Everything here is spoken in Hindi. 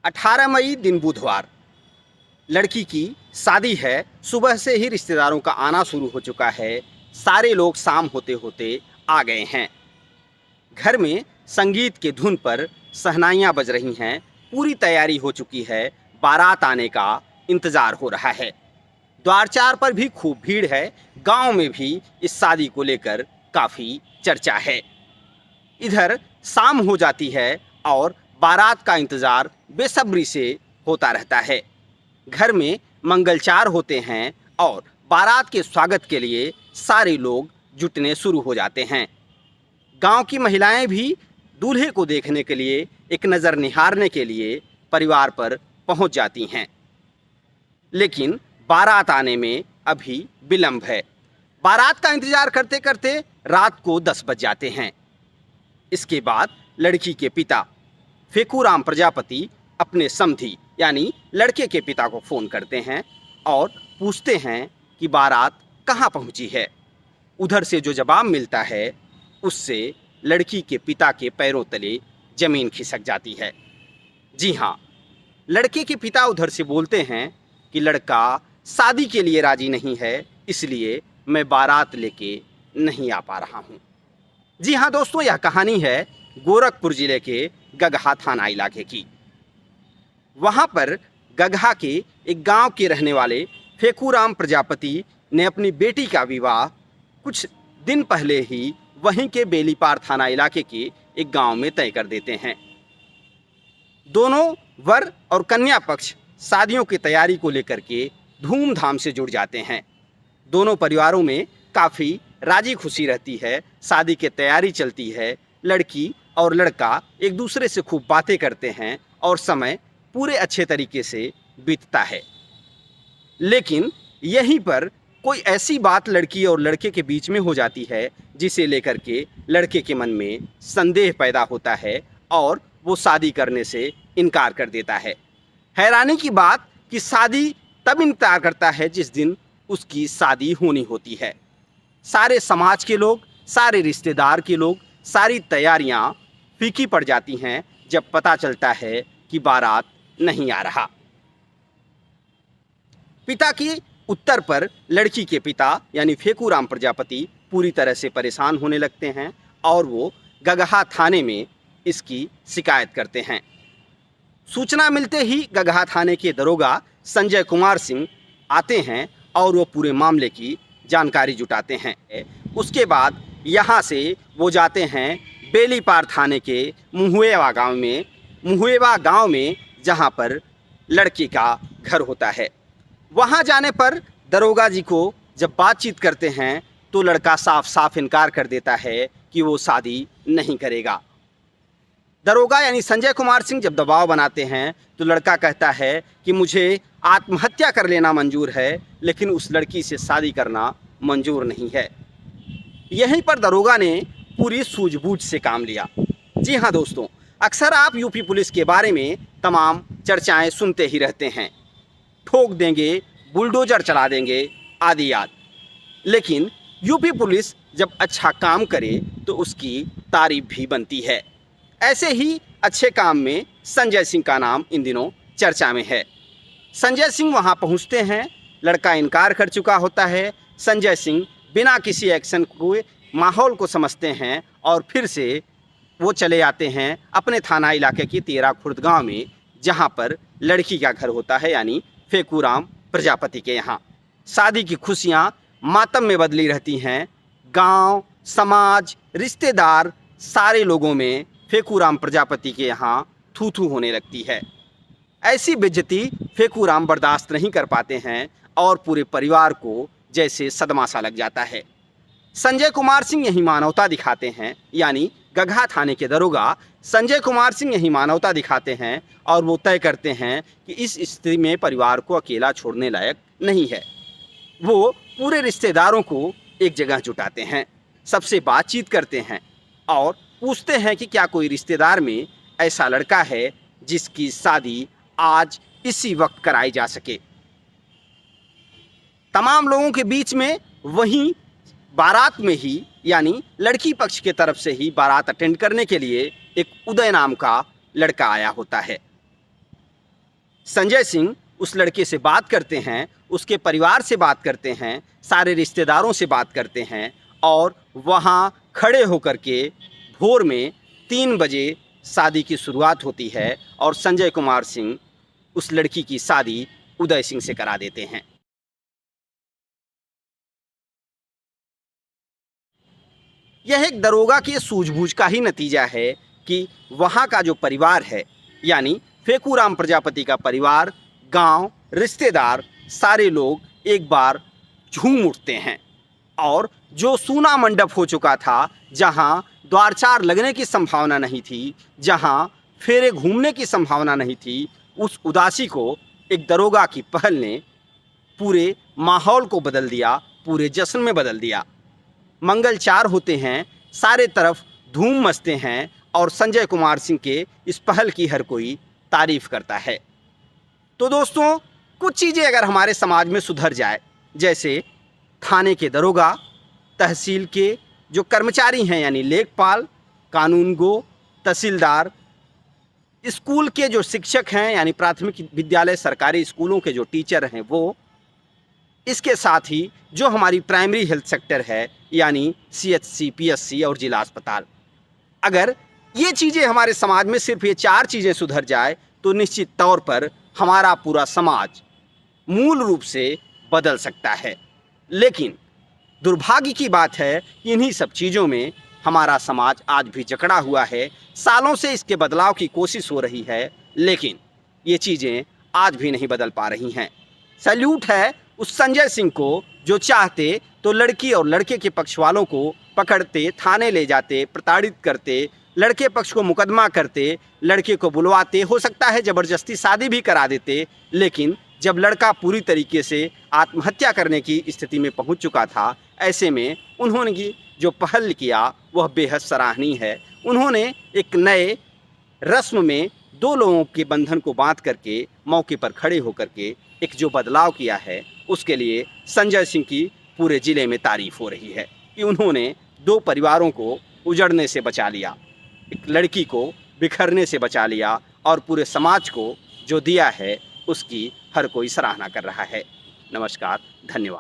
18 मई दिन बुधवार। लड़की की शादी है। सुबह से ही रिश्तेदारों का आना शुरू हो चुका है। सारे लोग शाम होते होते आ गए हैं। घर में संगीत के धुन पर शहनाइयाँ बज रही हैं। पूरी तैयारी हो चुकी है। बारात आने का इंतजार हो रहा है। द्वारचार पर भी खूब भीड़ है। गांव में भी इस शादी को लेकर काफ़ी चर्चा है। इधर शाम हो जाती है और बारात का इंतज़ार बेसब्री से होता रहता है। घर में मंगलचार होते हैं और बारात के स्वागत के लिए सारे लोग जुटने शुरू हो जाते हैं। गांव की महिलाएं भी दूल्हे को देखने के लिए, एक नज़र निहारने के लिए परिवार पर पहुंच जाती हैं। लेकिन बारात आने में अभी विलंब है। बारात का इंतज़ार करते करते रात को 10 बज जाते हैं। इसके बाद लड़की के पिता फेकूराम प्रजापति अपने समधी यानी लड़के के पिता को फ़ोन करते हैं और पूछते हैं कि बारात कहाँ पहुँची है। उधर से जो जवाब मिलता है उससे लड़की के पिता के पैरों तले ज़मीन खिसक जाती है। जी हाँ, लड़के के पिता उधर से बोलते हैं कि लड़का शादी के लिए राज़ी नहीं है, इसलिए मैं बारात लेके नहीं आ पा रहा हूँ। जी हाँ दोस्तों, यह कहानी है गोरखपुर ज़िले के गगहा थाना इलाके की। वहाँ पर गगहा के एक गांव के रहने वाले फेकूराम प्रजापति ने अपनी बेटी का विवाह कुछ दिन पहले ही वहीं के बेलीपार थाना इलाके के एक गांव में तय कर देते हैं। दोनों वर और कन्या पक्ष शादियों की तैयारी को लेकर के धूमधाम से जुड़ जाते हैं। दोनों परिवारों में काफ़ी राजी खुशी रहती है। शादी की तैयारी चलती है। लड़की और लड़का एक दूसरे से खूब बातें करते हैं और समय पूरे अच्छे तरीके से बीतता है। लेकिन यहीं पर कोई ऐसी बात लड़की और लड़के के बीच में हो जाती है जिसे लेकर के लड़के के मन में संदेह पैदा होता है और वो शादी करने से इनकार कर देता है। हैरानी की बात कि शादी तब इनकार करता है जिस दिन उसकी शादी होनी होती है। सारे समाज के लोग, सारे रिश्तेदार के लोग, सारी तैयारियां फीकी पड़ जाती हैं जब पता चलता है कि बारात नहीं आ रहा। पिता की उत्तर पर लड़की के पिता यानी फेकूराम प्रजापति पूरी तरह से परेशान होने लगते हैं और वो गगहा थाने में इसकी शिकायत करते हैं। सूचना मिलते ही गगहा थाने के दरोगा संजय कुमार सिंह आते हैं और वो पूरे मामले की जानकारी जुटाते हैं। उसके बाद यहाँ से वो जाते हैं बेलीपार थाने के मुहुएवा गांव में जहाँ पर लड़की का घर होता है। वहाँ जाने पर दरोगा जी को जब बातचीत करते हैं तो लड़का साफ साफ इनकार कर देता है कि वो शादी नहीं करेगा। दरोगा यानी संजय कुमार सिंह जब दबाव बनाते हैं तो लड़का कहता है कि मुझे आत्महत्या कर लेना मंजूर है, लेकिन उस लड़की से शादी करना मंजूर नहीं है। यहीं पर दरोगा ने पूरी सूझबूझ से काम लिया। जी हाँ दोस्तों, अक्सर आप यूपी पुलिस के बारे में तमाम चर्चाएं सुनते ही रहते हैं। ठोक देंगे, बुलडोजर चला देंगे आदि आदि। लेकिन यूपी पुलिस जब अच्छा काम करे तो उसकी तारीफ भी बनती है। ऐसे ही अच्छे काम में संजय सिंह का नाम इन दिनों चर्चा में है। संजय सिंह वहां पहुंचते हैं। लड़का इनकार कर चुका होता है। संजय सिंह बिना किसी एक्शन को माहौल को समझते हैं और फिर से वो चले आते हैं अपने थाना इलाके की 13 खुर्द गाँव में, जहाँ पर लड़की का घर होता है यानी फेकूराम प्रजापति के यहाँ। शादी की खुशियाँ मातम में बदली रहती हैं। गांव, समाज, रिश्तेदार सारे लोगों में फेकूराम प्रजापति के यहाँ थू थू होने लगती है। ऐसी बेइज्जती फेकूराम बर्दाश्त नहीं कर पाते हैं और पूरे परिवार को जैसे सदमा सा लग जाता है। संजय कुमार सिंह यही मानवता दिखाते हैं, यानी गगहा थाने के दरोगा संजय कुमार सिंह यही मानवता दिखाते हैं और वो तय करते हैं कि इस स्थिति में परिवार को अकेला छोड़ने लायक नहीं है। वो पूरे रिश्तेदारों को एक जगह जुटाते हैं, सबसे बातचीत करते हैं और पूछते हैं कि क्या कोई रिश्तेदार में ऐसा लड़का है जिसकी शादी आज इसी वक्त कराई जा सके। तमाम लोगों के बीच में वहीं बारात में ही यानी लड़की पक्ष के तरफ से ही बारात अटेंड करने के लिए एक उदय नाम का लड़का आया होता है। संजय सिंह उस लड़के से बात करते हैं, उसके परिवार से बात करते हैं, सारे रिश्तेदारों से बात करते हैं और वहाँ खड़े होकर के भोर में 3 बजे शादी की शुरुआत होती है और संजय कुमार सिंह उस लड़की की शादी उदय सिंह से करा देते हैं। यह एक दरोगा की सूझबूझ का ही नतीजा है कि वहाँ का जो परिवार है, यानी फेकूराम प्रजापति का परिवार, गांव, रिश्तेदार, सारे लोग एक बार झूम उठते हैं और जो सूना मंडप हो चुका था, जहाँ द्वारचार लगने की संभावना नहीं थी, जहाँ फेरे घूमने की संभावना नहीं थी, उस उदासी को एक दरोगा की पहल ने पूरे माहौल को बदल दिया, पूरे जश्न में बदल दिया। मंगलचार होते हैं, सारे तरफ धूम मचते हैं और संजय कुमार सिंह के इस पहल की हर कोई तारीफ करता है। तो दोस्तों, कुछ चीज़ें अगर हमारे समाज में सुधर जाए, जैसे थाने के दरोगा, तहसील के जो कर्मचारी हैं यानी लेखपाल, कानूनगो, तहसीलदार, स्कूल के जो शिक्षक हैं यानी प्राथमिक विद्यालय सरकारी स्कूलों के जो टीचर हैं वो, इसके साथ ही जो हमारी प्राइमरी हेल्थ सेक्टर है यानी CHC, PSC और जिला अस्पताल, अगर ये चीज़ें हमारे समाज में सिर्फ ये 4 चीज़ें सुधर जाए तो निश्चित तौर पर हमारा पूरा समाज मूल रूप से बदल सकता है। लेकिन दुर्भाग्य की बात है, इन्हीं सब चीज़ों में हमारा समाज आज भी जकड़ा हुआ है। सालों से इसके बदलाव की कोशिश हो रही है, लेकिन ये चीज़ें आज भी नहीं बदल पा रही हैं। सैल्यूट है उस संजय सिंह को जो चाहते तो लड़की और लड़के के पक्ष वालों को पकड़ते, थाने ले जाते, प्रताड़ित करते, लड़के पक्ष को मुकदमा करते, लड़के को बुलवाते, हो सकता है ज़बरदस्ती शादी भी करा देते। लेकिन जब लड़का पूरी तरीके से आत्महत्या करने की स्थिति में पहुंच चुका था, ऐसे में उन्होंने जो पहल किया वह बेहद सराहनीय है। उन्होंने एक नए रस्म में 2 लोगों के बंधन को बांध करके मौके पर खड़े होकर के एक जो बदलाव किया है, उसके लिए संजय सिंह की पूरे ज़िले में तारीफ हो रही है कि उन्होंने 2 परिवारों को उजड़ने से बचा लिया, एक लड़की को बिखरने से बचा लिया और पूरे समाज को जो दिया है उसकी हर कोई सराहना कर रहा है। नमस्कार, धन्यवाद।